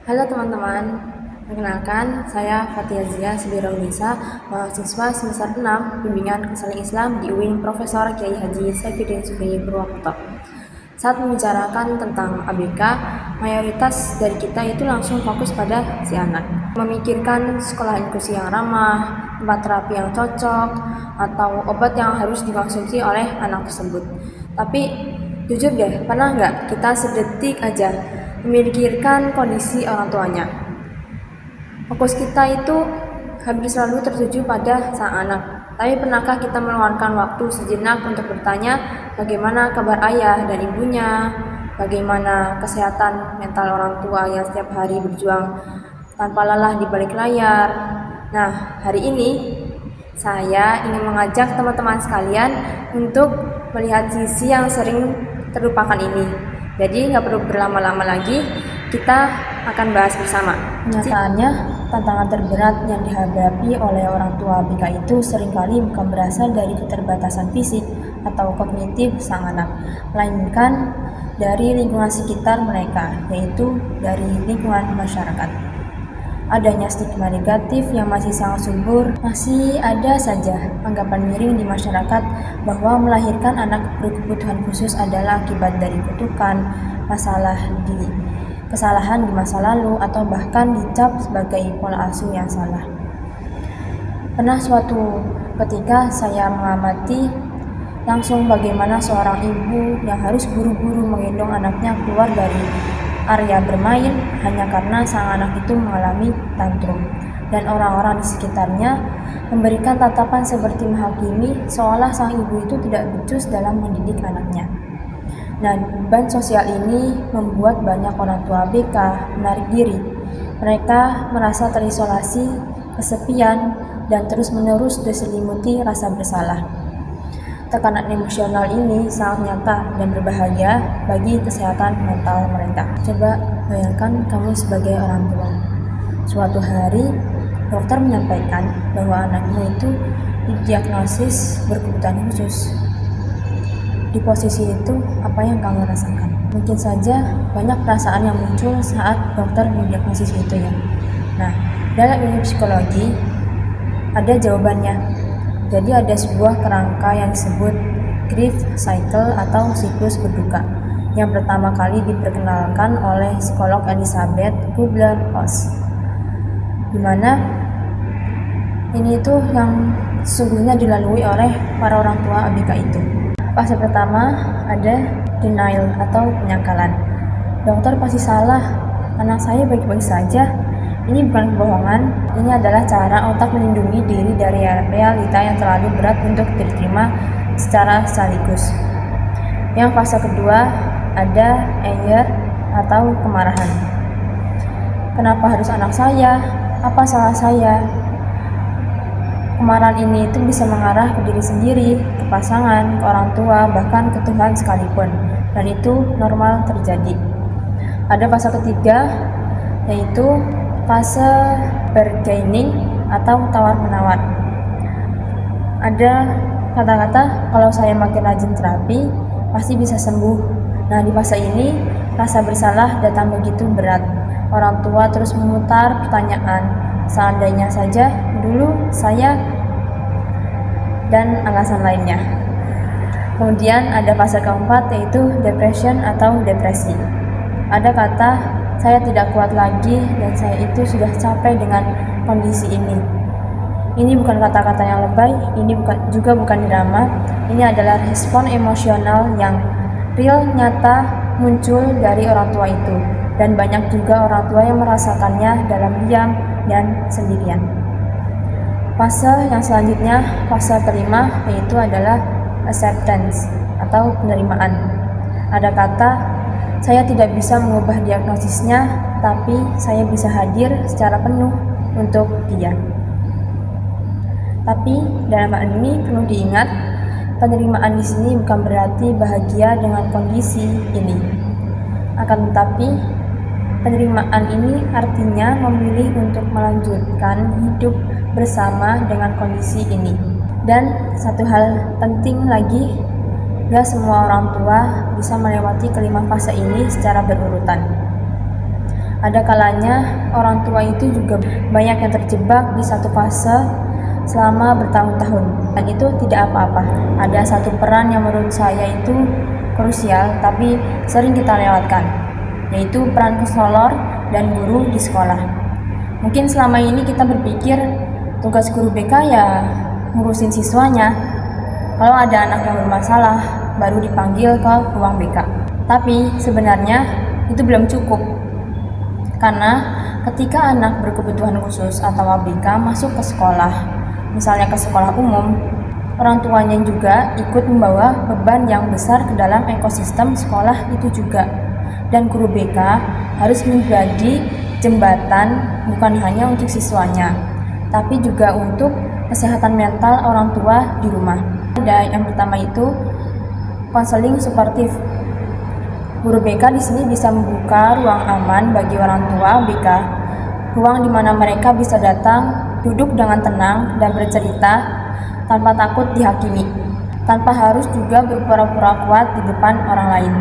Halo teman-teman, perkenalkan saya Fatia Zia Sibironisa, mahasiswa semester 6 Bimbingan Konseling Islam di UIN Profesor Kiai Haji Saifuddin Sugeng Purwokerto. Saat membicarakan tentang ABK, mayoritas dari kita itu langsung fokus pada si anak. Memikirkan sekolah inklusi yang ramah, tempat terapi yang cocok, atau obat yang harus dikonsumsi oleh anak tersebut. Tapi jujur deh, pernah nggak kita sedetik aja memikirkan kondisi orang tuanya? Fokus kita itu hampir selalu tertuju pada sang anak. Tapi pernahkah kita meluangkan waktu sejenak untuk bertanya bagaimana kabar ayah dan ibunya, bagaimana kesehatan mental orang tua yang setiap hari berjuang tanpa lelah di balik layar? Nah, hari ini saya ingin mengajak teman-teman sekalian untuk melihat sisi yang sering terlupakan ini. Jadi nggak perlu berlama-lama lagi, kita akan bahas bersama. Kenyataannya, tantangan terberat yang dihadapi oleh orang tua ABK itu seringkali bukan berasal dari keterbatasan fisik atau kognitif sang anak, melainkan dari lingkungan sekitar mereka, yaitu dari lingkungan masyarakat. Adanya stigma negatif yang masih sangat subur, masih ada saja anggapan miring di masyarakat bahwa melahirkan anak berkebutuhan khusus adalah akibat dari kutukan, kesalahan di masa lalu, atau bahkan dicap sebagai pola asuh yang salah. Pernah suatu ketika saya mengamati langsung bagaimana seorang ibu yang harus buru-buru menggendong anaknya keluar dari area bermain hanya karena sang anak itu mengalami tantrum, dan orang-orang di sekitarnya memberikan tatapan seperti menghakimi seolah sang ibu itu tidak becus dalam mendidik anaknya. Nah, beban sosial ini membuat banyak orang tua ABK menarik diri. Mereka merasa terisolasi, kesepian, dan terus-menerus diselimuti rasa bersalah. Tekanan emosional ini sangat nyata dan berbahaya bagi kesehatan mental mereka. Coba bayangkan kamu sebagai orang tua. Suatu hari, dokter menyampaikan bahwa anakmu itu didiagnosis berkebutuhan khusus. Di posisi itu, apa yang kamu rasakan? Mungkin saja banyak perasaan yang muncul saat dokter mendiagnosis itu ya. Nah, dalam ilmu psikologi, ada jawabannya. Jadi ada sebuah kerangka yang disebut grief cycle atau siklus berduka, yang pertama kali diperkenalkan oleh psikolog Elizabeth Kubler-Ross, di mana ini itu yang sesungguhnya dilalui oleh para orang tua ABK itu. Fase pertama ada denial atau penyangkalan. Dokter pasti salah, anak saya baik-baik saja. Ini bukan kebohongan, ini adalah cara otak melindungi diri dari realita yang terlalu berat untuk diterima secara sekaligus. Yang fase kedua ada anger atau kemarahan. Kenapa harus anak saya? Apa salah saya? Kemarahan ini itu bisa mengarah ke diri sendiri, ke pasangan, ke orang tua, bahkan ke Tuhan sekalipun, dan itu normal terjadi. Ada fase ketiga, yaitu fase bargaining atau tawar-menawar. Ada kata-kata, kalau saya makin rajin terapi, pasti bisa sembuh. Nah, di fase ini, rasa bersalah datang begitu berat. Orang tua terus memutar pertanyaan, seandainya saja dulu saya, dan alasan lainnya. Kemudian ada fase keempat, yaitu depression atau depresi. Ada kata, saya tidak kuat lagi dan saya itu sudah capek dengan kondisi ini. Ini bukan kata-kata yang lebay, ini juga bukan drama. Ini adalah respon emosional yang real, nyata, muncul dari orang tua itu. Dan banyak juga orang tua yang merasakannya dalam diam dan sendirian. Fase yang selanjutnya, fase kelima, yaitu adalah acceptance atau penerimaan. Ada kata, saya tidak bisa mengubah diagnosisnya, tapi saya bisa hadir secara penuh untuk dia. Tapi dalam hal ini perlu diingat, penerimaan di sini bukan berarti bahagia dengan kondisi ini. Akan tetapi, penerimaan ini artinya memilih untuk melanjutkan hidup bersama dengan kondisi ini. Dan satu hal penting lagi, gak semua orang tua bisa melewati kelima fase ini secara berurutan. Ada kalanya orang tua itu juga banyak yang terjebak di satu fase selama bertahun-tahun, dan itu tidak apa-apa. Ada satu peran yang menurut saya itu krusial tapi sering kita lewatkan, yaitu peran konselor dan guru di sekolah. Mungkin selama ini kita berpikir tugas guru BK ya ngurusin siswanya. Kalau ada anak yang bermasalah baru dipanggil ke ruang BK. Tapi sebenarnya itu belum cukup. Karena ketika anak berkebutuhan khusus atau ABK masuk ke sekolah, misalnya ke sekolah umum, orang tuanya juga ikut membawa beban yang besar ke dalam ekosistem sekolah itu juga. Dan guru BK harus menjadi jembatan bukan hanya untuk siswanya, tapi juga untuk kesehatan mental orang tua di rumah. Ada yang pertama itu konseling suportif. Guru BK di sini bisa membuka ruang aman bagi orang tua BK, ruang di mana mereka bisa datang, duduk dengan tenang dan bercerita tanpa takut dihakimi, tanpa harus juga berpura-pura kuat di depan orang lain.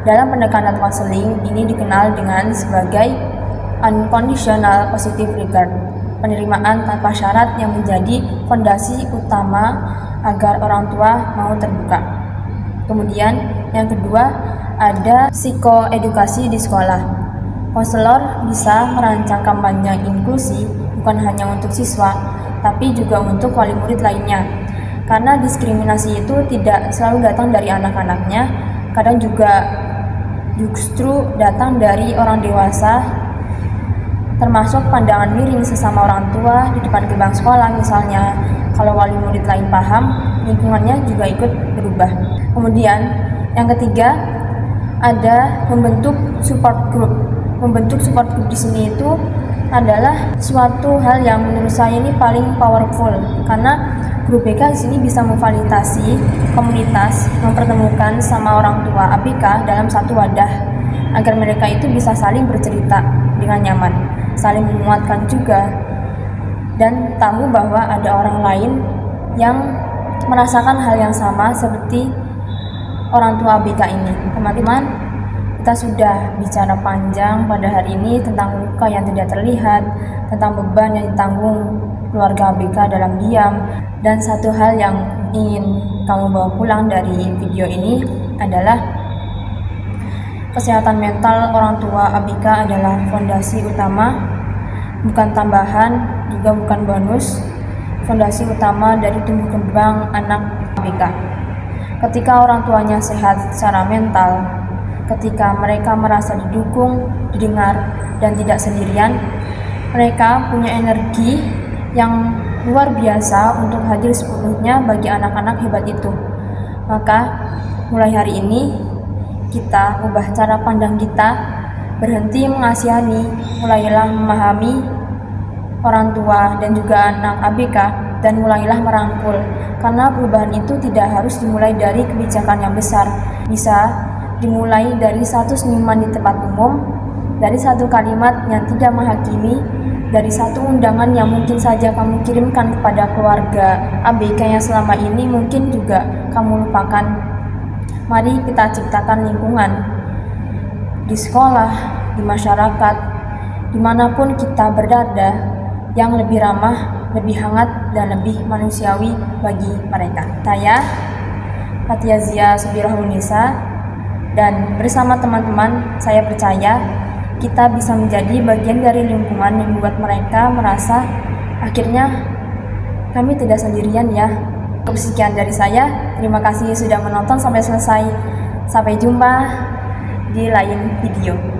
Dalam pendekatan konseling ini dikenal dengan sebagai unconditional positive regard, penerimaan tanpa syarat yang menjadi fondasi utama agar orang tua mau terbuka. Kemudian yang kedua, ada psikoedukasi di sekolah. Konselor bisa merancang kampanye inklusi bukan hanya untuk siswa, tapi juga untuk wali murid lainnya. Karena diskriminasi itu tidak selalu datang dari anak-anaknya, kadang juga justru datang dari orang dewasa, termasuk pandangan miring sesama orang tua di depan gerbang sekolah misalnya. Kalau wali murid lain paham, lingkungannya juga ikut berubah. Kemudian yang ketiga, ada membentuk support group. Membentuk support group di sini itu adalah suatu hal yang menurut saya ini paling powerful, karena grup BK di sini bisa memfasilitasi komunitas, mempertemukan sama orang tua ABK dalam satu wadah agar mereka itu bisa saling bercerita dengan nyaman, saling menguatkan juga, dan tahu bahwa ada orang lain yang merasakan hal yang sama seperti orang tua ABK ini. Teman-teman, kita sudah bicara panjang pada hari ini tentang luka yang tidak terlihat, tentang beban yang ditanggung keluarga ABK dalam diam, dan satu hal yang ingin kamu bawa pulang dari video ini adalah kesehatan mental orang tua ABK adalah fondasi utama, bukan tambahan, juga bukan bonus. Fondasi utama dari tumbuh kembang anak ABK. Ketika orang tuanya sehat secara mental, ketika mereka merasa didukung, didengar, dan tidak sendirian, mereka punya energi yang luar biasa untuk hadir sepenuhnya bagi anak-anak hebat itu. Maka mulai hari ini kita ubah cara pandang kita, berhenti mengasihani, mulailah memahami orang tua dan juga anak ABK, dan mulailah merangkul. Karena perubahan itu tidak harus dimulai dari kebijakan yang besar, bisa dimulai dari satu senyuman di tempat umum, dari satu kalimat yang tidak menghakimi, dari satu undangan yang mungkin saja kamu kirimkan kepada keluarga ABK yang selama ini mungkin juga kamu lupakan. Mari kita ciptakan lingkungan di sekolah, di masyarakat, dimanapun kita berada, yang lebih ramah, lebih hangat, dan lebih manusiawi bagi mereka. Saya Fathia Zia Subirahunisa, dan bersama teman-teman saya percaya kita bisa menjadi bagian dari lingkungan yang membuat mereka merasa akhirnya kami tidak sendirian ya. Sekian dari saya, terima kasih sudah menonton sampai selesai. Sampai jumpa di lain video.